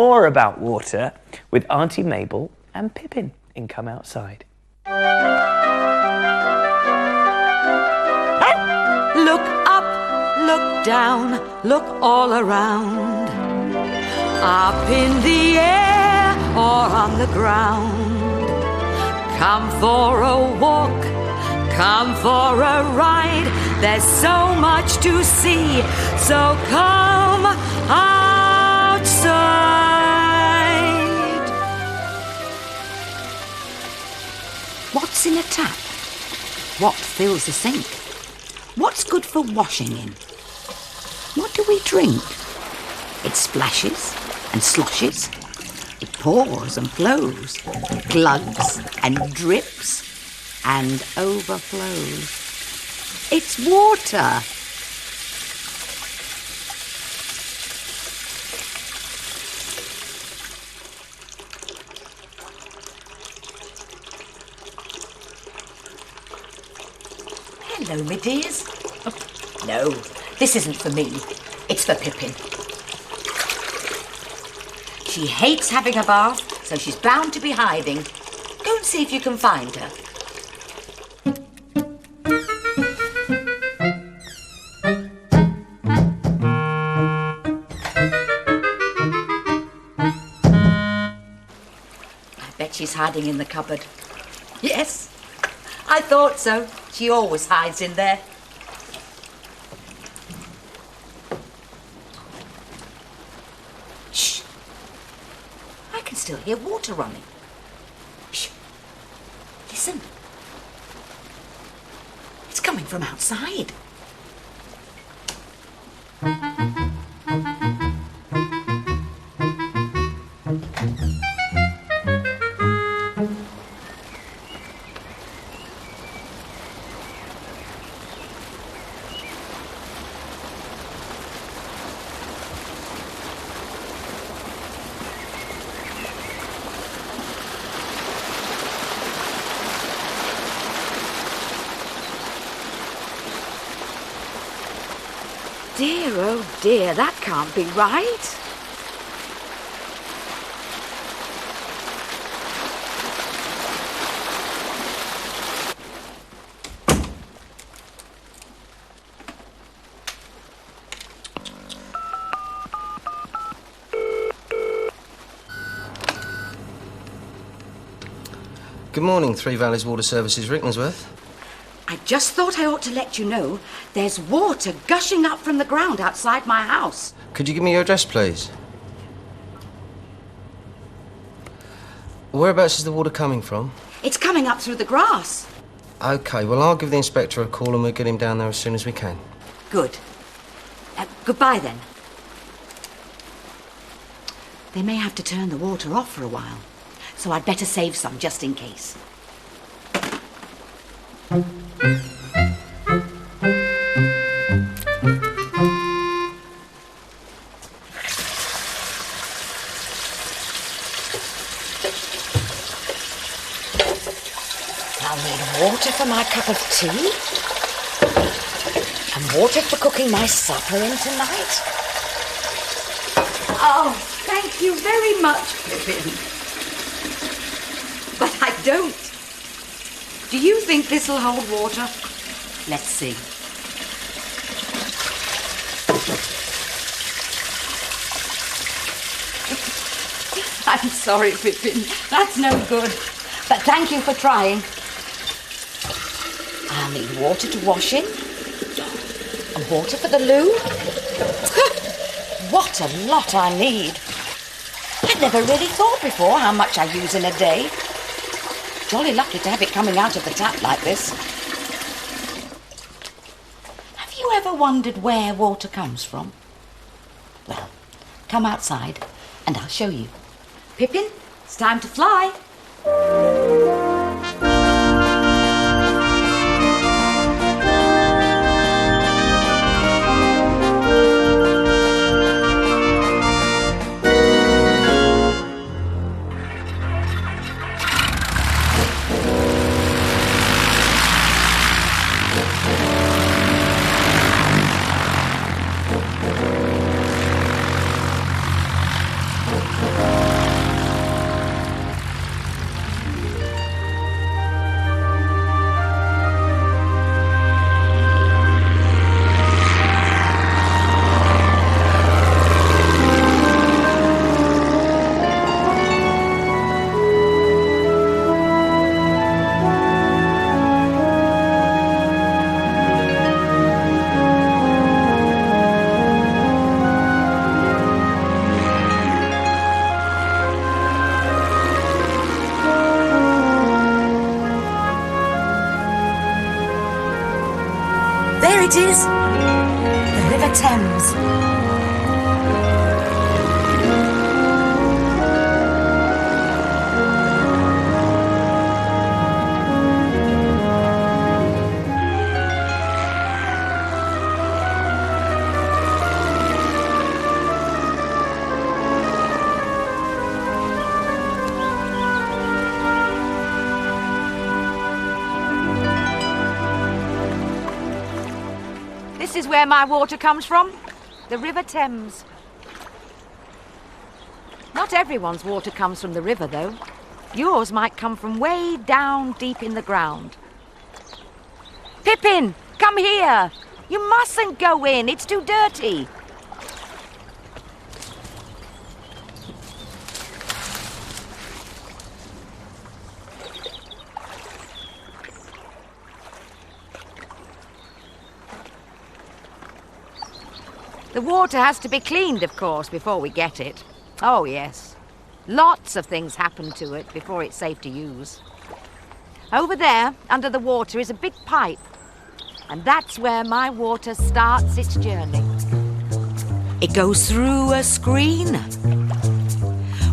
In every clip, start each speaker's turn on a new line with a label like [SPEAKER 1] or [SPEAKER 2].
[SPEAKER 1] more about water with Auntie Mabel and Pippin in Come Outside.
[SPEAKER 2] Look up, look down, look all around. Up in the air or on the ground. Come for a walk, come for a ride. There's so much to see, so come outside.
[SPEAKER 3] What's in a tap? What fills the sink? What's good for washing in? What do we drink? It splashes and sloshes. It pours and flows, glugs and drips and overflows. It's water.
[SPEAKER 2] Hello, my dears. Oh, no, this isn't for me. It's for Pippin. She hates having a bath, so she's bound to be hiding. Go and see if you can find her. I bet she's hiding in the cupboard. Yes, I thought so. She always hides in there. Shh. I can still hear water running. Shh. Listen. It's coming from outside.
[SPEAKER 3] Dear, oh dear, that can't be right.
[SPEAKER 4] Good morning, Three Valleys Water Services, Rickmansworth.
[SPEAKER 3] I just thought I ought to let you know there's water gushing up from the ground outside my house.
[SPEAKER 4] Could you give me your address, please? Whereabouts is the water coming from?
[SPEAKER 3] It's coming up through the grass.
[SPEAKER 4] OK, well, I'll give the inspector a call and we'll get him down there as soon as we can.
[SPEAKER 3] Good. Goodbye, then. They may have to turn the water off for a while, so I'd better save some just in case.
[SPEAKER 2] I'll need water for my cup of tea. And water for cooking my supper in tonight.
[SPEAKER 3] Oh, thank you very much, Pippin. But I don't. Do you think this'll hold water? Let's see. I'm sorry, Pippin. That's no good. But thank you for trying.
[SPEAKER 2] I'll need water to wash in. And water for the loo. What a lot I need. I'd never really thought before how much I use in a day. Jolly lucky to have it coming out of the tap like this. Have you ever wondered where water comes from? Well, come outside and I'll show you.
[SPEAKER 3] Pippin, it's time to fly. it is. The River Thames.
[SPEAKER 2] This is where my water comes from, the River Thames. Not everyone's water comes from the river, though. Yours might come from way down deep in the ground. Pippin, come here! You mustn't go in, it's too dirty. The water has to be cleaned, of course, before we get it. Oh, yes. Lots of things happen to it before it's safe to use. Over there, under the water, is a big pipe. And that's where my water starts its journey.
[SPEAKER 3] It goes through a screen,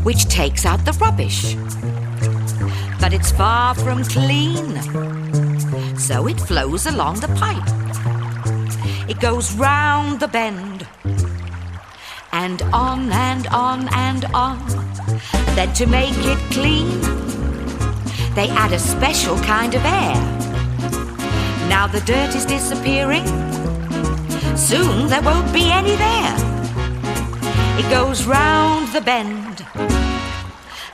[SPEAKER 3] which takes out the rubbish. But it's far from clean, so it flows along the pipe. It goes round the bend, and on and on and on. Then to make it clean, they add a special kind of air. Now the dirt is disappearing, soon there won't be any there. It goes round the bend,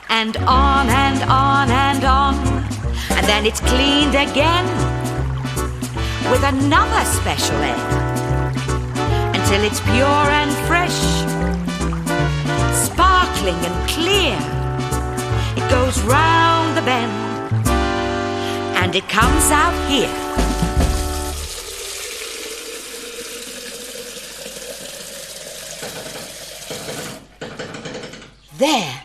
[SPEAKER 3] and on and on and on. And then it's cleaned again with another special air, until it's pure and fresh, sparkling and clear. It goes round the bend, and it comes out here. There,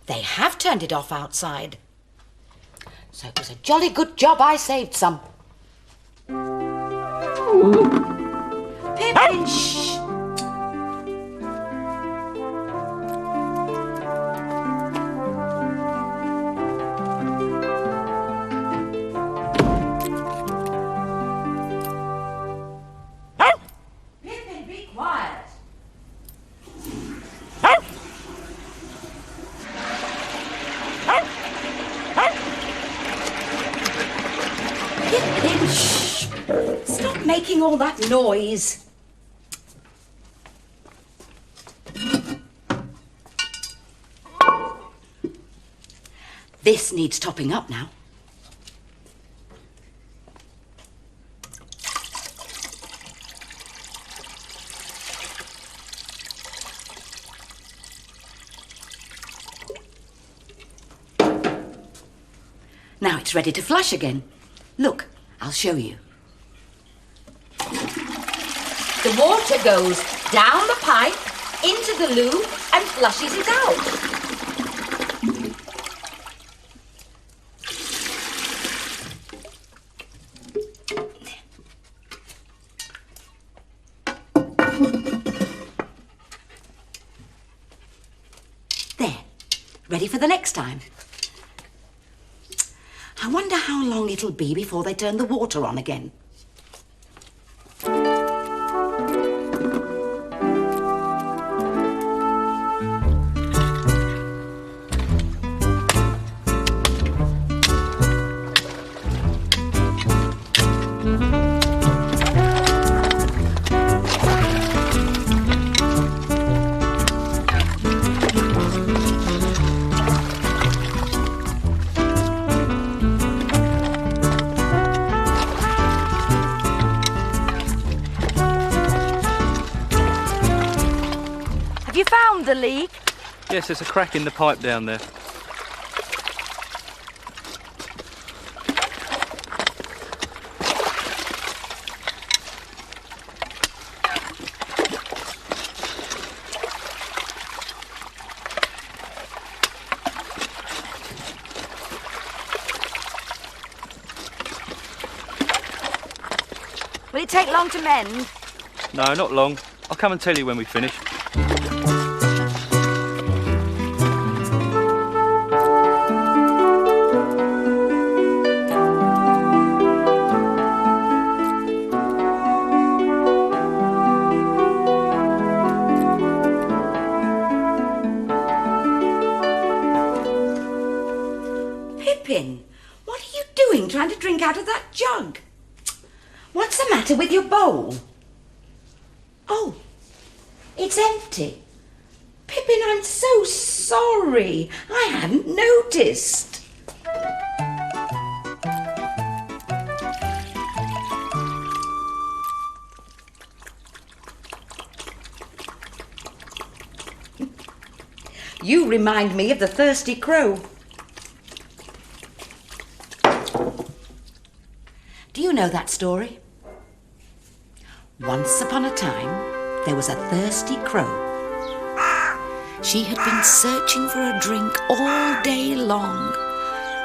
[SPEAKER 3] they have turned it off outside. So it was a jolly good job I saved some. Pippin, shh! Pippin, be quiet. Pippin, shh! Stop making all that noise. This needs topping up now. Now it's ready to flush again. Look, I'll show you. The water goes down the pipe, into the loo, and flushes it out. There, ready for the next time. I wonder how long it'll be before they turn the water on again.
[SPEAKER 2] Have you found the leak?
[SPEAKER 5] Yes, there's a crack in the pipe down there.
[SPEAKER 2] Well, it take long to mend?
[SPEAKER 5] No, not long. I'll come and tell you when we finish.
[SPEAKER 3] Pippin, what are you doing trying to drink out of that jug? What's the matter with your bowl? Oh, it's empty. Pippin, I'm so sorry. I hadn't noticed. You remind me of the thirsty crow. Do you know that story? Once upon a time, there was a thirsty crow. She had been searching for a drink all day long,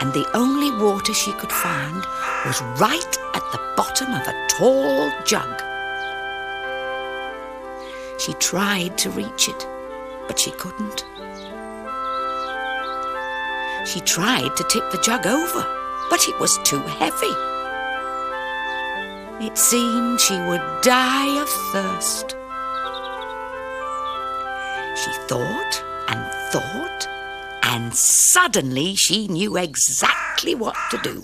[SPEAKER 3] and the only water she could find was right at the bottom of a tall jug. She tried to reach it, but she couldn't. She tried to tip the jug over, but it was too heavy. It seemed she would die of thirst. She thought and thought, and suddenly she knew exactly what to do.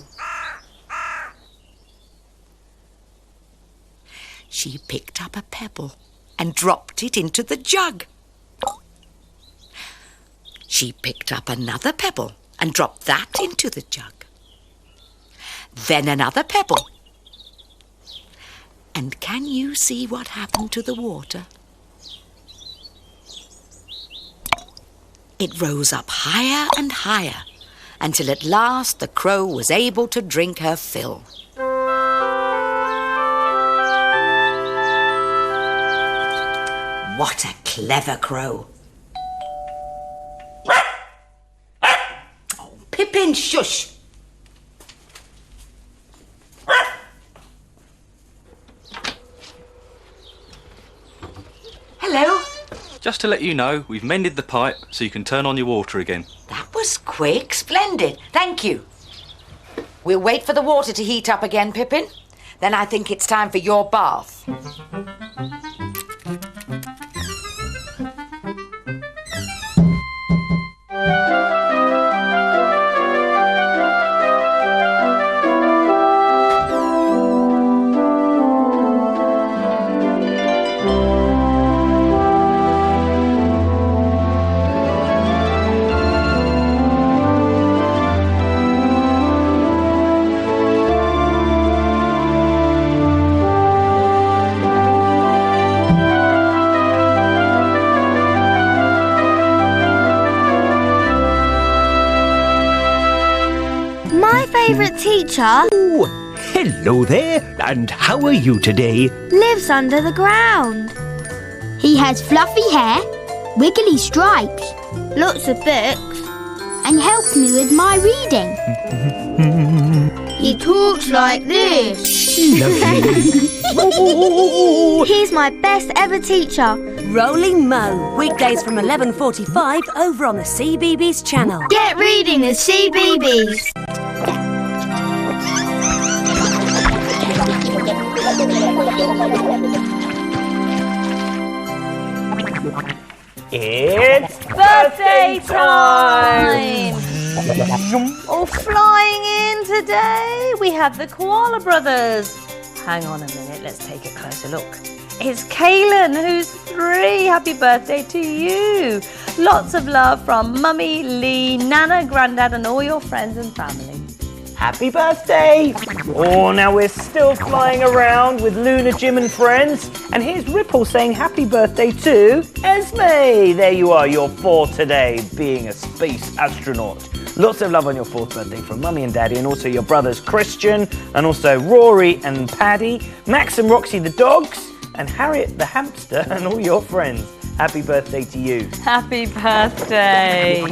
[SPEAKER 3] She picked up a pebble and dropped it into the jug. She picked up another pebble and dropped that into the jug. Then another pebble. And can you see what happened to the water? It rose up higher and higher until at last the crow was able to drink her fill. What a clever crow. Oh, Pippin, shush! Hello.
[SPEAKER 5] Just to let you know, we've mended the pipe so you can turn on your water again.
[SPEAKER 3] That was quick. Splendid. Thank you. We'll wait for the water to heat up again, Pippin. Then I think it's time for your bath.
[SPEAKER 6] Favourite teacher
[SPEAKER 7] Oh, hello there, and how are you today?
[SPEAKER 6] lives under the ground.
[SPEAKER 8] He has fluffy hair, wiggly stripes,
[SPEAKER 6] Lots of books.
[SPEAKER 8] and helps me with my reading.
[SPEAKER 6] He talks like this.
[SPEAKER 7] Lovely.
[SPEAKER 6] He's my best ever teacher.
[SPEAKER 9] Rolling Mo, weekdays from 11:45 over on the CBeebies channel.
[SPEAKER 6] Get reading with CBeebies.
[SPEAKER 1] It's
[SPEAKER 10] Birthday time! Oh, flying in today, we have the Koala Brothers. Hang on a minute, let's take a closer look. It's Kaylin, who's 3. Happy birthday to you. Lots of love from Mummy, Lee, Nana, Grandad, and all your friends and family.
[SPEAKER 1] happy birthday! Oh, now we're still flying around with Luna, Jim and friends. And here's Ripple saying happy birthday to Esme. There you are, you're 4 today, being a space astronaut. Lots of love on your 4th birthday from Mummy and Daddy, and also your brothers Christian, and also Rory and Paddy, Max and Roxy the dogs, and Harriet the hamster, and all your friends. Happy birthday to you.
[SPEAKER 10] Happy birthday.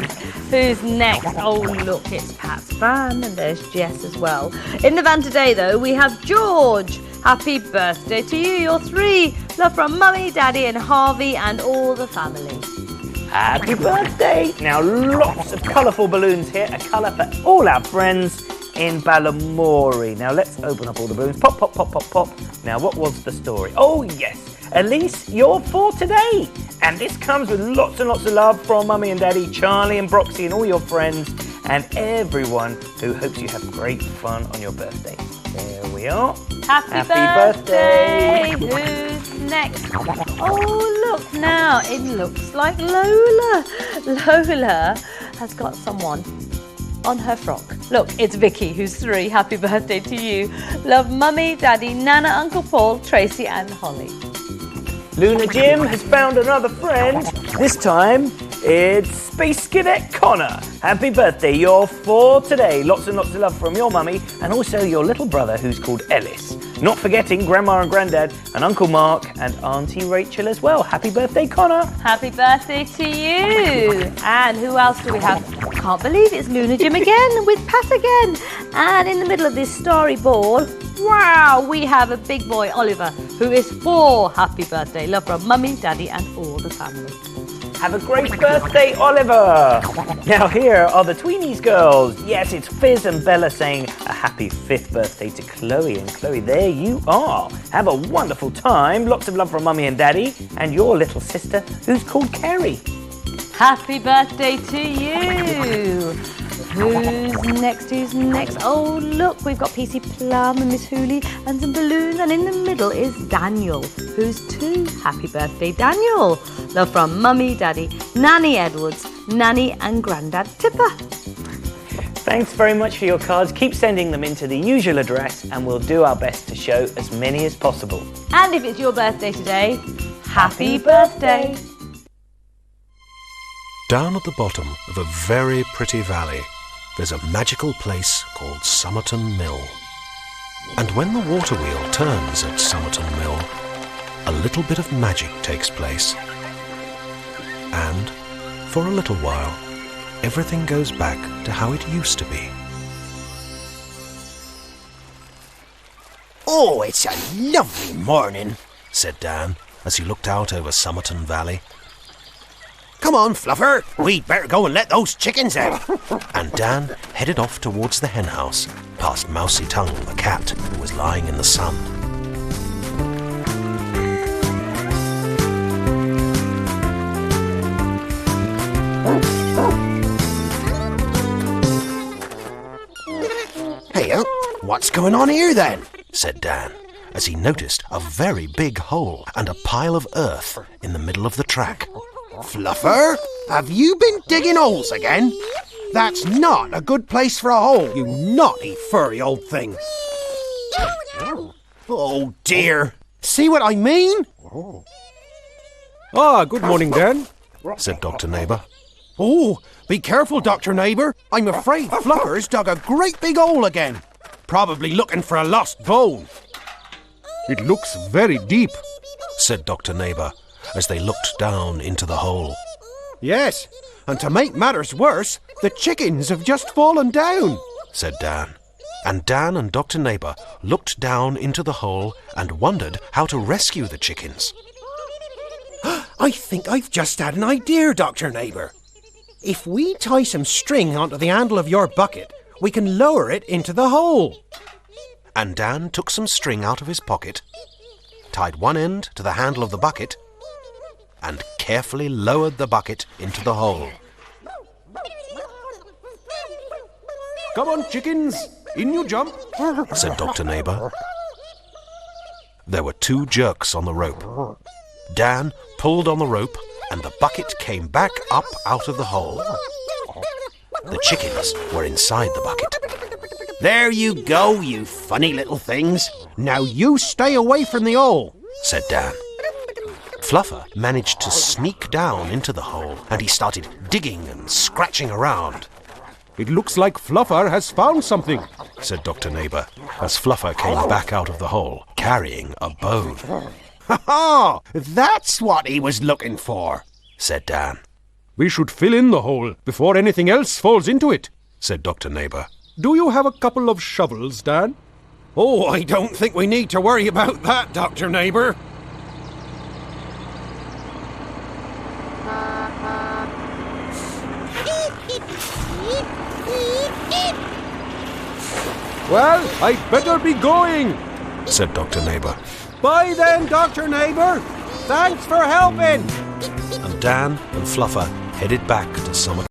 [SPEAKER 10] Who's next? Oh, look, it's Pat's van, and there's Jess as well. In the van today, though, we have George. Happy birthday to you. You're 3. Love from Mummy, Daddy, and Harvey, and all the family.
[SPEAKER 1] Happy birthday! Now, lots of colourful balloons here, a colour for all our friends in Balamory. Now, let's open up all the balloons. Pop, pop, pop, pop, pop. Now, what was the story? Oh, yes. Elise, you're 4 today. And this comes with lots and lots of love from Mummy and Daddy, Charlie and Broxy and all your friends and everyone who hopes you have great fun on your birthday. There we are.
[SPEAKER 10] Happy birthday! Who's next? Oh, look now. It looks like Lola. Lola has got someone on her frock. Look, it's Vicky, who's 3. Happy birthday to you. Love Mummy, Daddy, Nana, Uncle Paul, Tracy and Holly.
[SPEAKER 1] Luna Jim has found another friend. This time, it's Space Cadet Connor. Happy birthday, you're 4 today. Lots and lots of love from your mummy and also your little brother who's called Ellis. Not forgetting Grandma and Granddad and Uncle Mark and Auntie Rachel as well. Happy birthday, Connor.
[SPEAKER 10] Happy birthday to you. And who else do we have? Can't believe it's Luna Jim again with Pat again. And in the middle of this storyboard, wow, we have a big boy, Oliver, who is 4. Happy birthday. Love from Mummy, Daddy and all the family.
[SPEAKER 1] Have a great birthday, Oliver! Now here are the Tweenies girls. Yes, it's Fizz and Bella saying a happy 5th birthday to Chloe. And Chloe, there you are. Have a wonderful time. Lots of love from Mummy and Daddy and your little sister who's called Kerry.
[SPEAKER 10] Happy birthday to you. Who's next? Who's next? Oh, look, we've got PC Plum and Miss Hooley and some balloons. And in the middle is Daniel, who's 2. Happy birthday, Daniel. Love from Mummy, Daddy, Nanny Edwards, Nanny and Grandad Tipper.
[SPEAKER 1] Thanks very much for your cards. Keep sending them in to the usual address and we'll do our best to show as many as possible.
[SPEAKER 10] And if it's your birthday today, happy birthday.
[SPEAKER 11] Down at the bottom of a very pretty valley, there's a magical place called Summerton Mill. And when the water wheel turns at Summerton Mill, a little bit of magic takes place. And, for a little while, everything goes back to how it used to be.
[SPEAKER 7] Oh, it's a lovely morning, said Dan as he looked out over Summerton Valley. Come on, Fluffer, we'd better go and let those chickens out. And Dan headed off towards the hen house, past Mousy Tongue, the cat, who was lying in the sun. Hey, what's going on here then? Said Dan, as he noticed a very big hole and a pile of earth in the middle of the track. Fluffer, have you been digging holes again? That's not a good place for a hole, you naughty furry old thing. Oh dear, see what I mean?
[SPEAKER 12] Ah, good morning, Dan,
[SPEAKER 11] said Dr. Neighbour.
[SPEAKER 7] Oh, be careful, Dr. Neighbour. I'm afraid Fluffer's dug a great big hole again. Probably looking for a lost bone.
[SPEAKER 12] It looks very deep,
[SPEAKER 11] said Dr. Neighbour, as they looked down into the hole.
[SPEAKER 7] Yes, and to make matters worse, the chickens have just fallen down,
[SPEAKER 11] said Dan. And Dan and Dr. Neighbour looked down into the hole and wondered how to rescue the chickens.
[SPEAKER 7] I think I've just had an idea, Dr. Neighbour. If we tie some string onto the handle of your bucket, we can lower it into the hole.
[SPEAKER 11] And Dan took some string out of his pocket, tied one end to the handle of the bucket, and carefully lowered the bucket into the hole.
[SPEAKER 12] Come on, chickens, in you jump,
[SPEAKER 11] said Dr. Neighbour. There were 2 jerks on the rope. Dan pulled on the rope and the bucket came back up out of the hole. The chickens were inside the bucket.
[SPEAKER 7] There you go, you funny little things. Now you stay away from the hole,
[SPEAKER 11] said Dan. Fluffer managed to sneak down into the hole and he started digging and scratching around.
[SPEAKER 12] It looks like Fluffer has found something,
[SPEAKER 11] said Dr. Neighbour, as Fluffer came back out of the hole, carrying a bone.
[SPEAKER 7] Ha ha! That's what he was looking for,
[SPEAKER 11] said Dan.
[SPEAKER 12] We should fill in the hole before anything else falls into it, said Dr. Neighbour. Do you have a couple of shovels, Dan?
[SPEAKER 7] Oh, I don't think we need to worry about that, Dr. Neighbour.
[SPEAKER 12] Well, I'd better be going,
[SPEAKER 11] said Dr. Neighbour.
[SPEAKER 12] Bye then, Dr. Neighbour. Thanks for helping.
[SPEAKER 11] And Dan and Fluffer headed back to Summerton.